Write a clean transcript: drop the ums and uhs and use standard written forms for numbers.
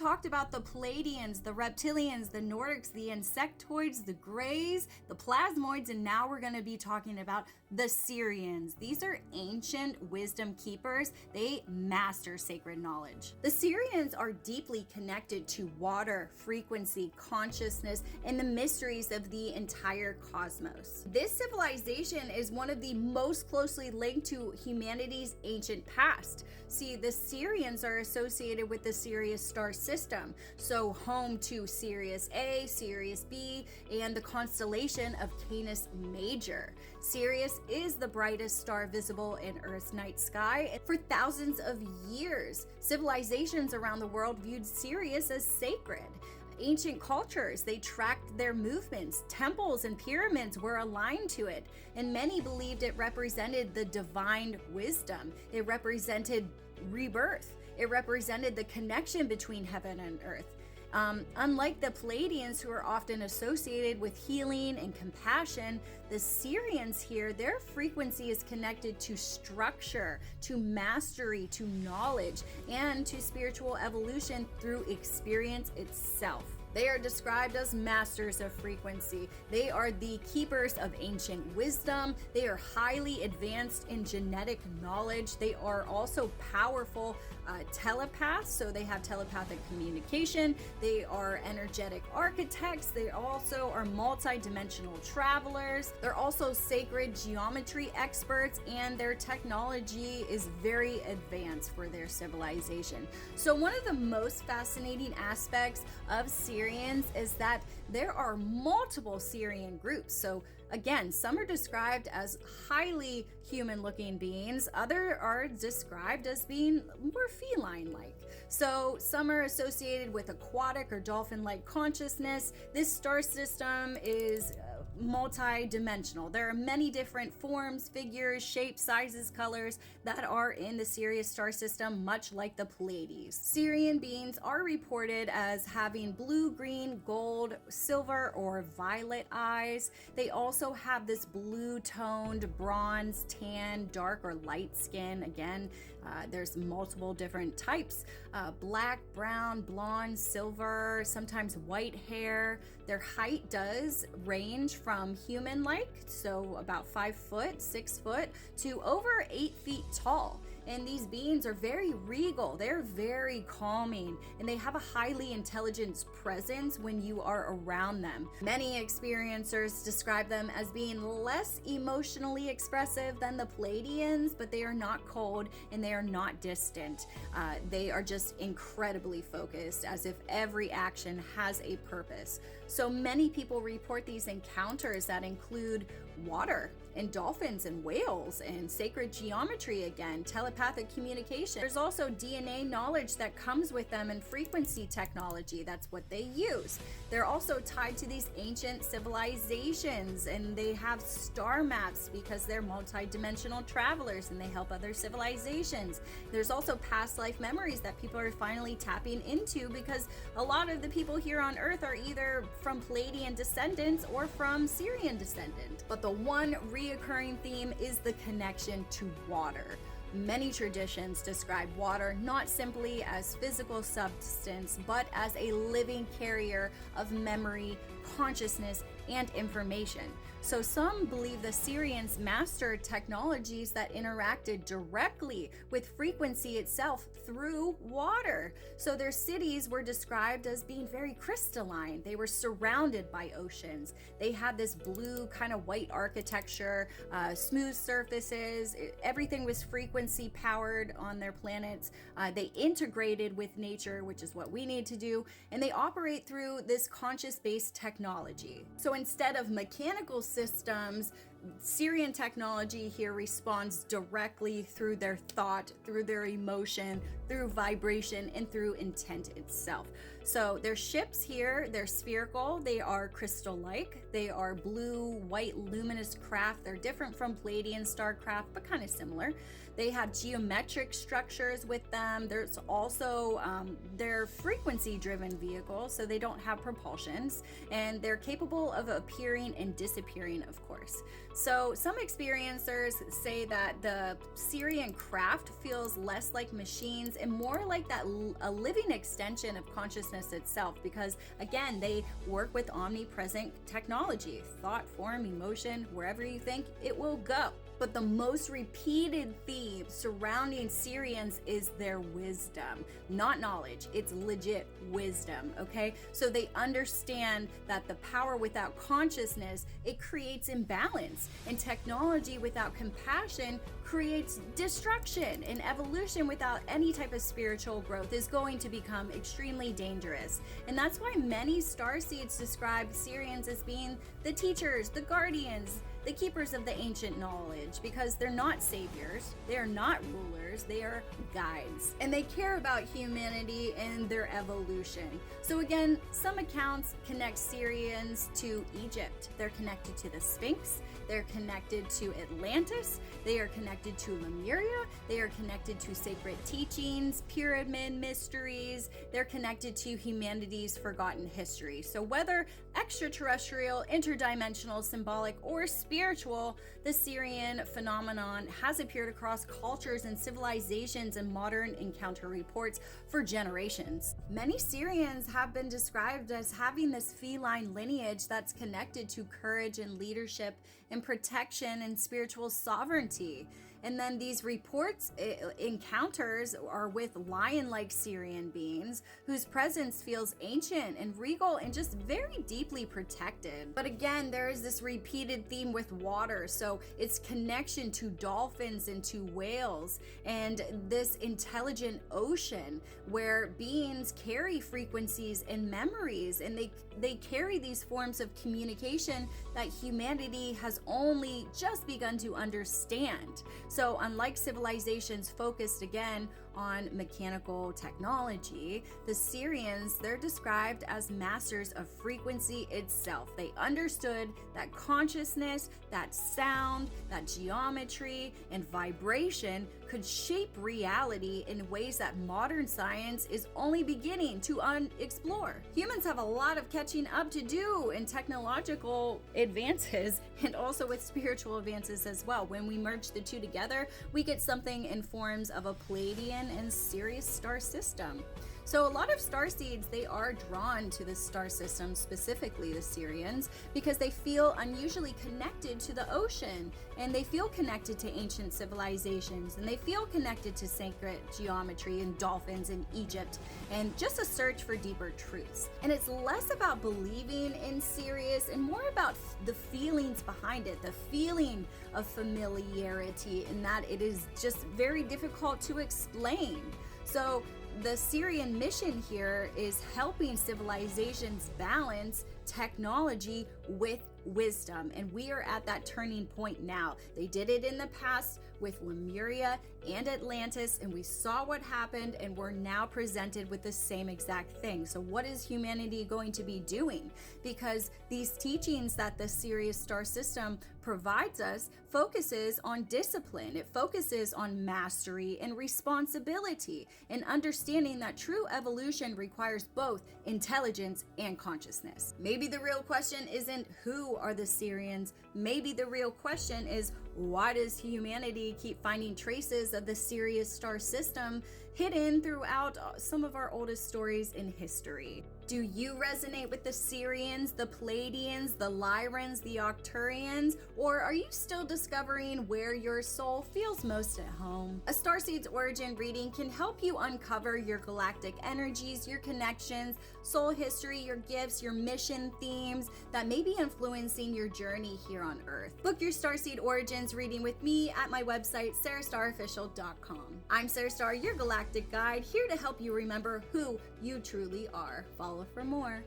talked about the Pleiadians, the reptilians, the Nordics, the insectoids, the greys, the plasmoids, and now we're going to be talking about the Sirians. These are ancient wisdom keepers. They master sacred knowledge. The Sirians are deeply connected to water, frequency, consciousness, and the mysteries of the entire cosmos. This civilization is one of the most closely linked to humanity's ancient past. See, the Sirians are associated with the Sirius star system, so home to Sirius A, Sirius B, and the constellation of Canis Major. Sirius is the brightest star visible in Earth's night sky. And for thousands of years, civilizations around the world viewed Sirius as sacred. Ancient cultures, they tracked their movements. Temples and pyramids were aligned to it, and many believed it represented the divine wisdom. It represented rebirth. It represented the connection between heaven and earth. Unlike the Pleiadians, who are often associated with healing and compassion, the Sirians here, their frequency is connected to structure, to mastery, to knowledge, and to spiritual evolution through experience itself. They are described as masters of frequency. They are the keepers of ancient wisdom. They are highly advanced in genetic knowledge. They are also powerful telepaths, so they have telepathic communication. They are energetic architects. They also are multi-dimensional travelers. They're also sacred geometry experts, and their technology is very advanced for their civilization. So one of the most fascinating aspects of Sirians is that there are multiple Sirian groups. So again, some are described as highly human-looking beings, others are described as being more feline-like. So some are associated with aquatic or dolphin-like consciousness. This star system is multi-dimensional. There are many different forms, figures, shapes, sizes, colors that are in the Sirius star system, much like the Pleiades. Sirian beings are reported as having blue, green, gold, silver, or violet eyes. They also have this blue-toned, bronze, tan, dark, or light skin. Again, there's multiple different types. Black, brown, blonde, silver, sometimes white hair. Their height does range from human-like, so about 5 foot, 6 foot, to over 8 feet tall. And these beings are very regal, they're very calming, and they have a highly intelligent presence when you are around them. Many experiencers describe them as being less emotionally expressive than the Pleiadians, but they are not cold and they are not distant. They are just incredibly focused, as if every action has a purpose. So many people report these encounters that include water and dolphins and whales and sacred geometry, again, telepathic communication. There's also DNA knowledge that comes with them and frequency technology. That's what they use. They're also tied to these ancient civilizations, and they have star maps because they're multi-dimensional travelers and they help other civilizations. There's also past life memories that people are finally tapping into, because a lot of the people here on Earth are either from Pleiadian descendants or from Sirian descendants. But the one reoccurring theme is the connection to water. Many traditions describe water not simply as physical substance, but as a living carrier of memory, consciousness, and information. So some believe the Sirians mastered technologies that interacted directly with frequency itself through water. So their cities were described as being very crystalline. They were surrounded by oceans. They had this blue kind of white architecture, smooth surfaces. Everything was frequency powered on their planets. They integrated with nature, which is what we need to do, and they operate through this conscious-based technology. So instead of mechanical systems, Sirian technology here responds directly through their thought, through their emotion, through vibration, and through intent itself. So their ships here, they're spherical, they are crystal-like, they are blue, white, luminous craft. They're different from Pleiadian starcraft, but kind of similar. They have geometric structures with them. There's also they're frequency-driven vehicles, so they don't have propulsions, and they're capable of appearing and disappearing, of course. So some experiencers say that the Sirian craft feels less like machines and more like a living extension of consciousness itself, because again, they work with omnipresent technology, thought, form, emotion, wherever you think it will go. But the most repeated theme surrounding Sirians is their wisdom, not knowledge. It's legit wisdom, okay? So they understand that the power without consciousness, it creates imbalance, and technology without compassion creates destruction, and evolution without any type of spiritual growth is going to become extremely dangerous. And that's why many starseeds describe Sirians as being the teachers, the guardians, the keepers of the ancient knowledge, because they're not saviors, they are not rulers, they are guides, and they care about humanity and their evolution. So again, some accounts connect Sirians to Egypt. They're connected to the Sphinx, they're connected to Atlantis, they are connected to Lemuria, they are connected to sacred teachings, pyramid mysteries, they're connected to humanity's forgotten history. So whether extraterrestrial, interdimensional, symbolic, or spiritual, the Sirian phenomenon has appeared across cultures and civilizations in modern encounter reports for generations. Many Sirians have been described as having this feline lineage that's connected to courage and leadership and protection and spiritual sovereignty. And then these reports, encounters are with lion-like Sirian beings whose presence feels ancient and regal and just very deeply protected. But again, there is this repeated theme with water, so its connection to dolphins and to whales, and this intelligent ocean where beings carry frequencies and memories, and they carry these forms of communication that humanity has only just begun to understand. So unlike civilizations focused again on mechanical technology, the Sirians, they're described as masters of frequency itself. They understood that consciousness, that sound, that geometry, and vibration could shape reality in ways that modern science is only beginning to explore. Humans have a lot of catching up to do in technological advances and also with spiritual advances as well. When we merge the two together, we get something in forms of a Pleiadian and Sirius star system. So a lot of starseeds, they are drawn to this star system, specifically the Sirians, because they feel unusually connected to the ocean, and they feel connected to ancient civilizations, and they feel connected to sacred geometry and dolphins in Egypt, and just a search for deeper truths. And it's less about believing in Sirius and more about the feelings behind it, the feeling of familiarity, and that it is just very difficult to explain. So the Sirian mission here is helping civilizations balance technology with wisdom, and we are at that turning point now. They did it in the past with Lemuria and Atlantis, and we saw what happened, and we're now presented with the same exact thing. So what is humanity going to be doing? Because these teachings that the Sirius star system provides us focuses on discipline. It focuses on mastery and responsibility, and understanding that true evolution requires both intelligence and consciousness. Maybe the real question isn't who are the Sirians. Maybe the real question is, why does humanity keep finding traces of the Sirius star system hidden throughout some of our oldest stories in history? Do you resonate with the Sirians, the Pleiadians, the Lyrans, the Arcturians, or are you still discovering where your soul feels most at home? A Starseed's origin reading can help you uncover your galactic energies, your connections, soul history, your gifts, your mission themes that may be influencing your journey here on Earth. Book your Starseed Origins reading with me at my website, sarahstarofficial.com. I'm Sarah Star, your galactic guide, here to help you remember who you truly are. Follow for more.